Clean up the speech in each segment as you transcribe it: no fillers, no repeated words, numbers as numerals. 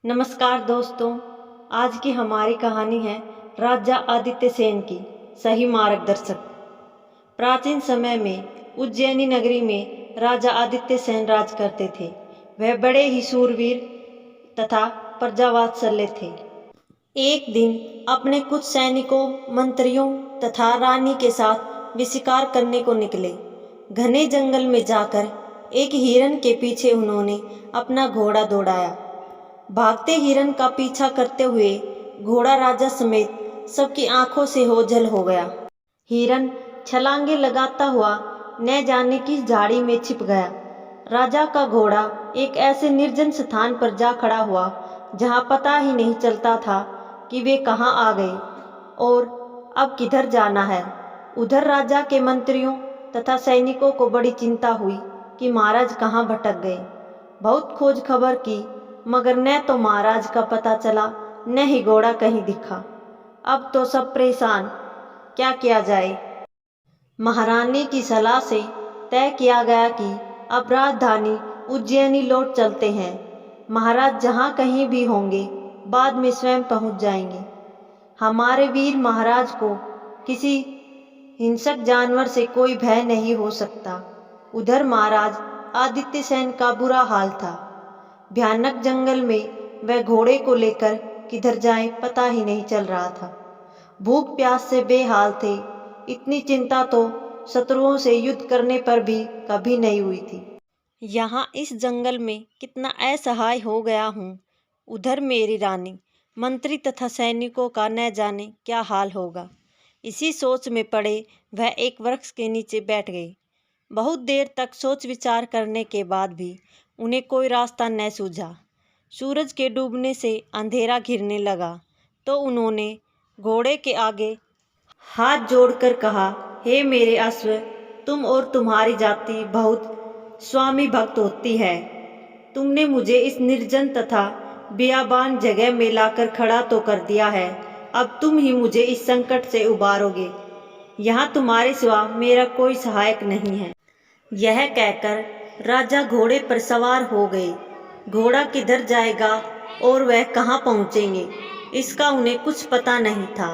नमस्कार दोस्तों। आज की हमारी कहानी है राजा आदित्य सेन की सही मार्गदर्शक। प्राचीन समय में उज्जैनी नगरी में राजा आदित्य सेन राज करते थे। वह बड़े ही शूरवीर तथा प्रजावात्सल्य थे। एक दिन अपने कुछ सैनिकों, मंत्रियों तथा रानी के साथ वे शिकार करने को निकले। घने जंगल में जाकर एक हिरन के पीछे उन्होंने अपना घोड़ा दौड़ाया। भागते हिरन का पीछा करते हुए घोड़ा राजा समेत सबकी आंखों से ओझल हो गया। हिरन छलांगे लगाता हुआ न जाने किस झाड़ी में छिप गया। राजा का घोड़ा एक ऐसे निर्जन स्थान पर जा खड़ा हुआ जहां पता ही नहीं चलता था कि वे कहां आ गए और अब किधर जाना है। उधर राजा के मंत्रियों तथा सैनिकों को बड़ी चिंता हुई कि महाराज कहां भटक गए। बहुत खोज खबर की मगर न तो महाराज का पता चला न ही घोड़ा कहीं दिखा। अब तो सब परेशान, क्या किया जाए। महारानी की सलाह से तय किया गया कि अब राजधानी उज्जैनी लौट चलते हैं। महाराज जहाँ कहीं भी होंगे बाद में स्वयं पहुँच जाएंगे। हमारे वीर महाराज को किसी हिंसक जानवर से कोई भय नहीं हो सकता। उधर महाराज आदित्य सेन का बुरा हाल था। भयानक जंगल में वह घोड़े को लेकर किधर जाए पता ही नहीं चल रहा था। भूख प्यास से बेहाल थे। इतनी चिंता तो शत्रुओं से युद्ध करने पर भी कभी नहीं हुई थी। यहाँ इस जंगल में कितना असहाय हो गया हूँ। उधर मेरी रानी, मंत्री तथा सैनिकों का न जाने क्या हाल होगा। इसी सोच में पड़े वह एक वृक्ष के नीचे बैठ गए। बहुत देर तक सोच विचार करने के बाद भी उन्हें कोई रास्ता न सूझा। सूरज के डूबने से अंधेरा घिरने लगा तो उन्होंने घोड़े के आगे हाथ जोड़कर कहा, हे मेरे अश्व, तुम और तुम्हारी जाति बहुत स्वामी भक्त होती है। तुमने मुझे इस निर्जन तथा बियाबान जगह में लाकर खड़ा तो कर दिया है। अब तुम ही मुझे इस संकट से उबारोगे। यहाँ तुम्हारे सिवा मेरा कोई सहायक नहीं है। यह कहकर राजा घोड़े पर सवार हो गए। घोड़ा किधर जाएगा और वह कहाँ पहुँचेंगे, इसका उन्हें कुछ पता नहीं था।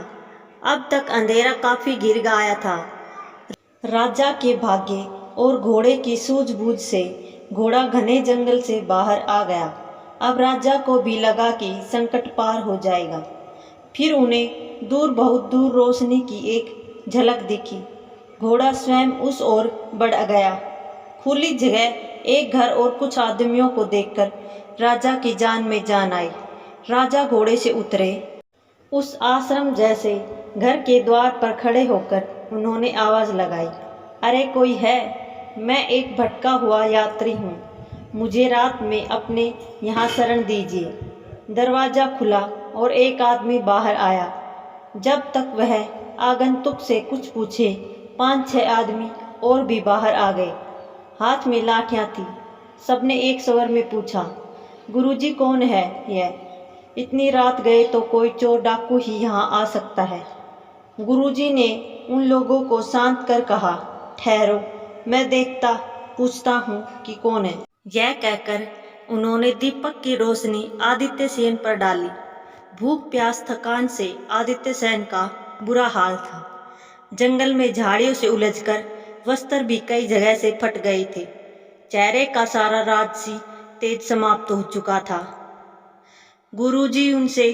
अब तक अंधेरा काफी घिर गया था। राजा के भाग्य और घोड़े की सूझबूझ से घोड़ा घने जंगल से बाहर आ गया। अब राजा को भी लगा कि संकट पार हो जाएगा। फिर उन्हें दूर, बहुत दूर रोशनी की एक झलक दिखी। घोड़ा स्वयं उस ओर बढ़ गया। खुली जगह, एक घर और कुछ आदमियों को देखकर राजा की जान में जान आई। राजा घोड़े से उतरे। उस आश्रम जैसे घर के द्वार पर खड़े होकर उन्होंने आवाज लगाई, अरे कोई है? मैं एक भटका हुआ यात्री हूँ। मुझे रात में अपने यहाँ शरण दीजिए। दरवाजा खुला और एक आदमी बाहर आया। जब तक वह आगंतुक से कुछ पूछे, 5-6 आदमी और भी बाहर आ गए। हाथ में लाठियां थी। सबने एक स्वर में पूछा, गुरुजी कौन है यह? इतनी रात गए तो कोई चोर डाकू ही यहाँ आ सकता है। गुरुजी ने उन लोगों को शांत कर कहा, ठहरो, मैं पूछता हूँ कि कौन है। यह कहकर उन्होंने दीपक की रोशनी आदित्य सेन पर डाली। भूख प्यास थकान से आदित्य सेन का बुरा हाल था। जंगल में झाड़ियों से उलझकर वस्त्र भी कई जगह से फट गए थे। चेहरे का सारा राजसी तेज समाप्त हो चुका था। गुरुजी उनसे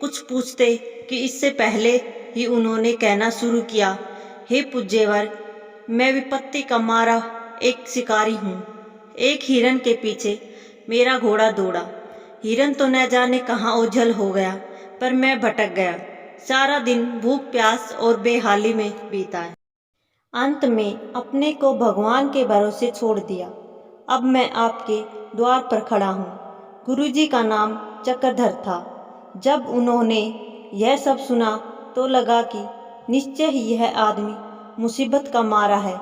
कुछ पूछते कि इससे पहले ही उन्होंने कहना शुरू किया, हे पूज्यवर, मैं विपत्ति का मारा एक शिकारी हूँ। एक हिरन के पीछे मेरा घोड़ा दौड़ा। हिरन तो न जाने कहाँ ओझल हो गया, पर मैं भटक गया। सारा दिन भूख प्यास और बेहाली में बीता है। अंत में अपने को भगवान के भरोसे छोड़ दिया। अब मैं आपके द्वार पर खड़ा हूँ। गुरुजी का नाम चक्रधर था। जब उन्होंने यह सब सुना तो लगा कि निश्चय ही यह आदमी मुसीबत का मारा है,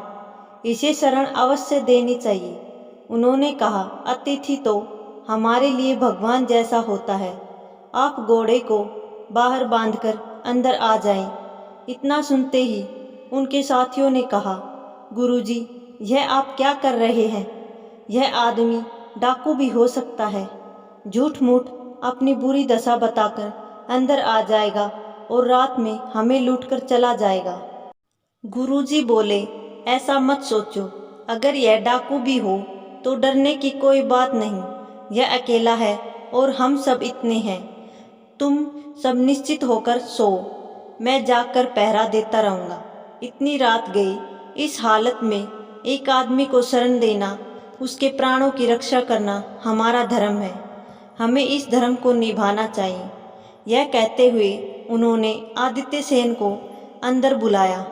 इसे शरण अवश्य देनी चाहिए। उन्होंने कहा, अतिथि तो हमारे लिए भगवान जैसा होता है। आप घोड़े को बाहर बांधकर अंदर आ जाएं। इतना सुनते ही उनके साथियों ने कहा, गुरुजी, यह आप क्या कर रहे हैं? यह आदमी डाकू भी हो सकता है। झूठ मूठ अपनी बुरी दशा बताकर अंदर आ जाएगा और रात में हमें लूटकर चला जाएगा। गुरुजी बोले, ऐसा मत सोचो, अगर यह डाकू भी हो तो डरने की कोई बात नहीं। यह अकेला है और हम सब इतने हैं। तुम सब निश्चित होकर सो, मैं जाकर पहरा देता रहूँगा। इतनी रात गई, इस हालत में एक आदमी को शरण देना, उसके प्राणों की रक्षा करना हमारा धर्म है। हमें इस धर्म को निभाना चाहिए। यह कहते हुए उन्होंने आदित्य सेन को अंदर बुलाया,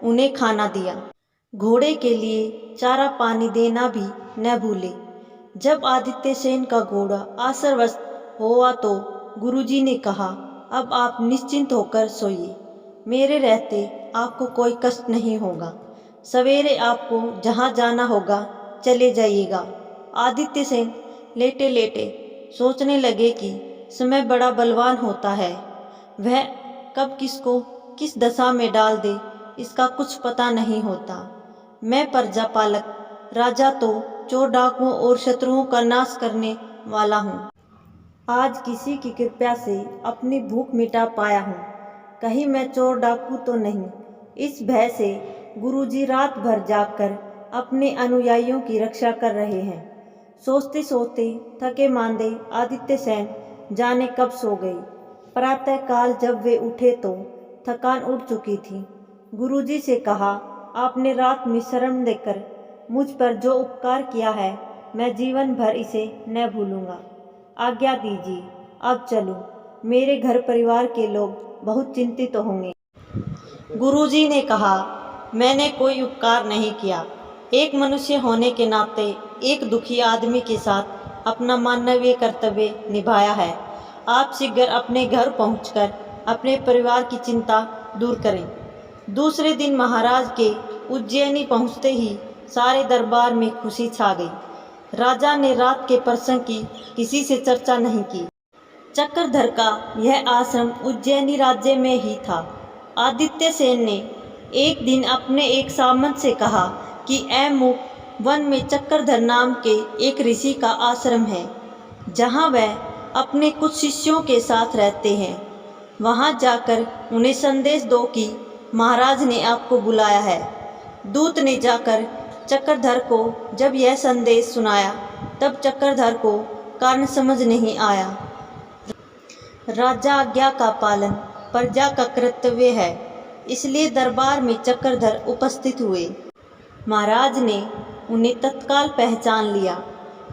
उन्हें खाना दिया। घोड़े के लिए चारा पानी देना भी न भूले। जब आदित्य सेन का घोड़ा आश्वस्त हुआ तो गुरुजी ने कहा, अब आप निश्चिंत होकर सोइए। मेरे रहते आपको कोई कष्ट नहीं होगा। सवेरे आपको जहाँ जाना होगा चले जाइएगा। आदित्य सेन लेटे लेटे सोचने लगे कि समय बड़ा बलवान होता है। वह कब किसको किस दशा में डाल दे, इसका कुछ पता नहीं होता। मैं प्रजापालक राजा तो चोर डाकुओं और शत्रुओं का नाश करने वाला हूँ। आज किसी की कृपा से अपनी भूख मिटा पाया हूँ। कहीं मैं चोर डाकू तो नहीं। इस भय से गुरुजी रात भर जागकर अपने अनुयायियों की रक्षा कर रहे हैं। सोचते सोचते थके मांदे आदित्य सेन जाने कब सो गए। प्रातःकाल जब वे उठे तो थकान उठ चुकी थी। गुरुजी से कहा, आपने रात में शरण देकर मुझ पर जो उपकार किया है, मैं जीवन भर इसे न भूलूंगा। आज्ञा दीजिए, अब चलूं। मेरे घर परिवार के लोग बहुत चिंतित होंगे। गुरुजी ने कहा, मैंने कोई उपकार नहीं किया। एक मनुष्य होने के नाते एक दुखी आदमी के साथ अपना मानवीय कर्तव्य निभाया है। आप शीघ्र अपने घर पहुंचकर अपने परिवार की चिंता दूर करें। दूसरे दिन महाराज के उज्जैनी पहुंचते ही सारे दरबार में खुशी छा गई। राजा ने रात के प्रसंग की किसी से चर्चा नहीं की। चक्रधर का यह आश्रम उज्जैनी राज्य में ही था। आदित्य सेन ने एक दिन अपने एक सामंत से कहा कि ऐमुक वन में चक्रधर नाम के एक ऋषि का आश्रम है, जहाँ वह अपने कुछ शिष्यों के साथ रहते हैं। वहाँ जाकर उन्हें संदेश दो कि महाराज ने आपको बुलाया है। दूत ने जाकर चक्रधर को जब यह संदेश सुनाया, तब चक्रधर को कारण समझ नहीं आया। राजा आज्ञा का पालन प्रजा का कर्तव्य है, इसलिए दरबार में चक्रधर उपस्थित हुए। महाराज ने उन्हें तत्काल पहचान लिया,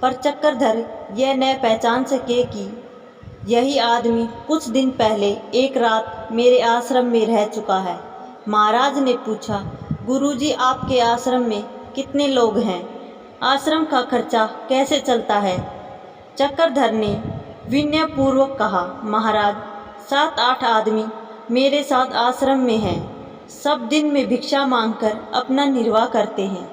पर चक्रधर यह न पहचान सके कि यही आदमी कुछ दिन पहले एक रात मेरे आश्रम में रह चुका है। महाराज ने पूछा, गुरुजी आपके आश्रम में कितने लोग हैं? आश्रम का खर्चा कैसे चलता है? चक्रधर ने विनयपूर्वक कहा, महाराज 7-8 आदमी मेरे साथ आश्रम में हैं। सब दिन में भिक्षा मांगकर अपना निर्वाह करते हैं।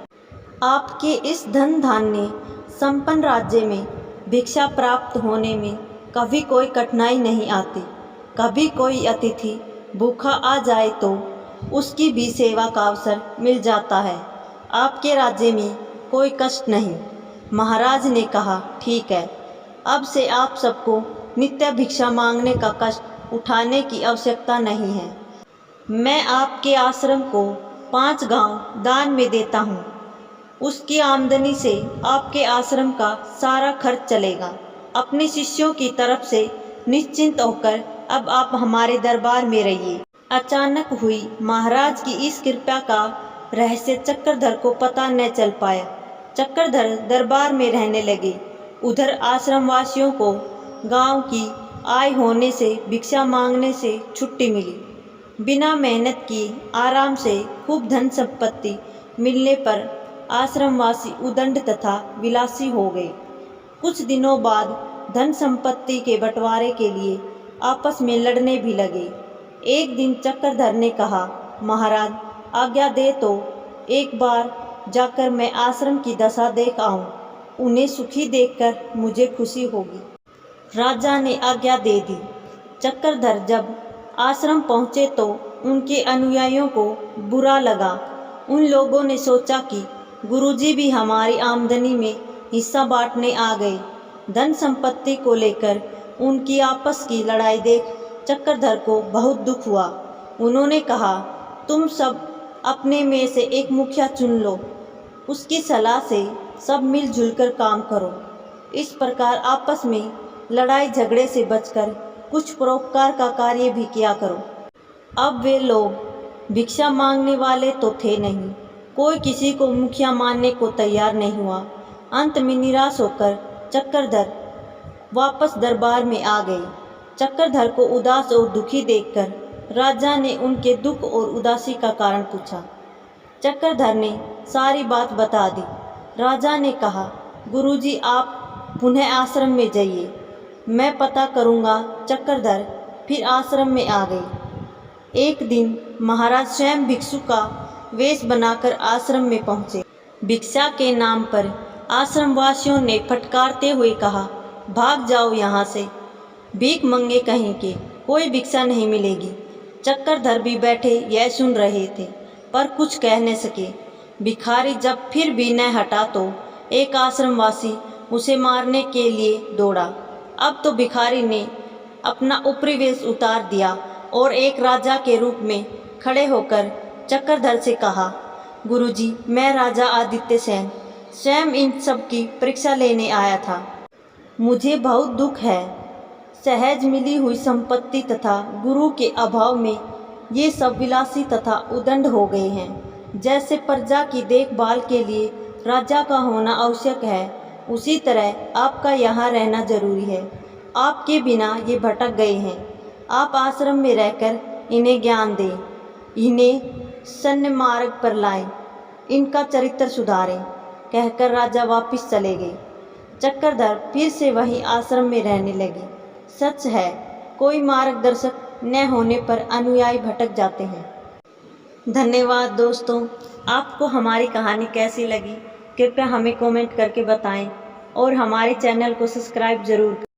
आपके इस धन धान्य संपन्न राज्य में भिक्षा प्राप्त होने में कभी कोई कठिनाई नहीं आती। कभी कोई अतिथि भूखा आ जाए तो उसकी भी सेवा का अवसर मिल जाता है। आपके राज्य में कोई कष्ट नहीं। महाराज ने कहा, ठीक है, अब से आप सबको नित्य भिक्षा मांगने का कष्ट उठाने की आवश्यकता नहीं है। मैं आपके आश्रम को 5 गांव दान में देता हूँ। उसकी आमदनी से आपके आश्रम का सारा खर्च चलेगा। अपने शिष्यों की तरफ से निश्चिंत होकर अब आप हमारे दरबार में रहिए। अचानक हुई महाराज की इस कृपा का रहस्य चक्रधर को पता न चल पाया। चक्रधर दरबार में रहने लगे। उधर आश्रम वासियों को गांव की आय होने से भिक्षा मांगने से छुट्टी मिली। बिना मेहनत की आराम से खूब धन संपत्ति मिलने पर आश्रमवासी उदंड तथा विलासी हो गए। कुछ दिनों बाद धन संपत्ति के बंटवारे के लिए आपस में लड़ने भी लगे। एक दिन चक्रधर ने कहा, महाराज आज्ञा दे तो एक बार जाकर मैं आश्रम की दशा देख आऊं। उन्हें सुखी देखकर मुझे खुशी होगी। राजा ने आज्ञा दे दी। चक्रधर जब आश्रम पहुँचे तो उनके अनुयायियों को बुरा लगा। उन लोगों ने सोचा कि गुरुजी भी हमारी आमदनी में हिस्सा बांटने आ गए। धन संपत्ति को लेकर उनकी आपस की लड़ाई देख चक्रधर को बहुत दुख हुआ। उन्होंने कहा, तुम सब अपने में से एक मुखिया चुन लो, उसकी सलाह से सब मिलजुल कर काम करो। इस प्रकार आपस में लड़ाई झगड़े से बचकर कुछ परोपकार का कार्य भी किया करो। अब वे लोग भिक्षा मांगने वाले तो थे नहीं, कोई किसी को मुखिया मानने को तैयार नहीं हुआ। अंत में निराश होकर चक्रधर वापस दरबार में आ गए। चक्रधर को उदास और दुखी देखकर राजा ने उनके दुख और उदासी का कारण पूछा। चक्रधर ने सारी बात बता दी। राजा ने कहा, गुरुजी आप पुनः आश्रम में जाइए, मैं पता करूँगा। चक्रधर फिर आश्रम में आ गए। एक दिन महाराज स्वयं भिक्षु का वेश बनाकर आश्रम में पहुँचे। भिक्षा के नाम पर आश्रमवासियों ने फटकारते हुए कहा, भाग जाओ यहाँ से, भीख मंगे कहीं के, कोई भिक्षा नहीं मिलेगी। चक्रधर भी बैठे यह सुन रहे थे, पर कुछ कह न सके। भिखारी जब फिर भी न हटा तो एक आश्रमवासी उसे मारने के लिए दौड़ा। अब तो भिखारी ने अपना ऊपरी वेश उतार दिया और एक राजा के रूप में खड़े होकर चक्रधर से कहा, गुरुजी मैं राजा आदित्य सेन स्वयं इन सब की परीक्षा लेने आया था। मुझे बहुत दुख है। सहज मिली हुई संपत्ति तथा गुरु के अभाव में ये सब विलासी तथा उदंड हो गए हैं। जैसे प्रजा की देखभाल के लिए राजा का होना आवश्यक है, उसी तरह आपका यहाँ रहना जरूरी है। आपके बिना ये भटक गए हैं। आप आश्रम में रहकर इन्हें ज्ञान दें, इन्हें सन्य मार्ग पर लाएं, इनका चरित्र सुधारें, कहकर राजा वापस चले गए। चक्रधर फिर से वहीं आश्रम में रहने लगे। सच है, कोई मार्गदर्शक न होने पर अनुयायी भटक जाते हैं। धन्यवाद दोस्तों। आपको हमारी कहानी कैसी लगी कृपया हमें कमेंट करके बताएं और हमारे चैनल को सब्सक्राइब जरूर करें।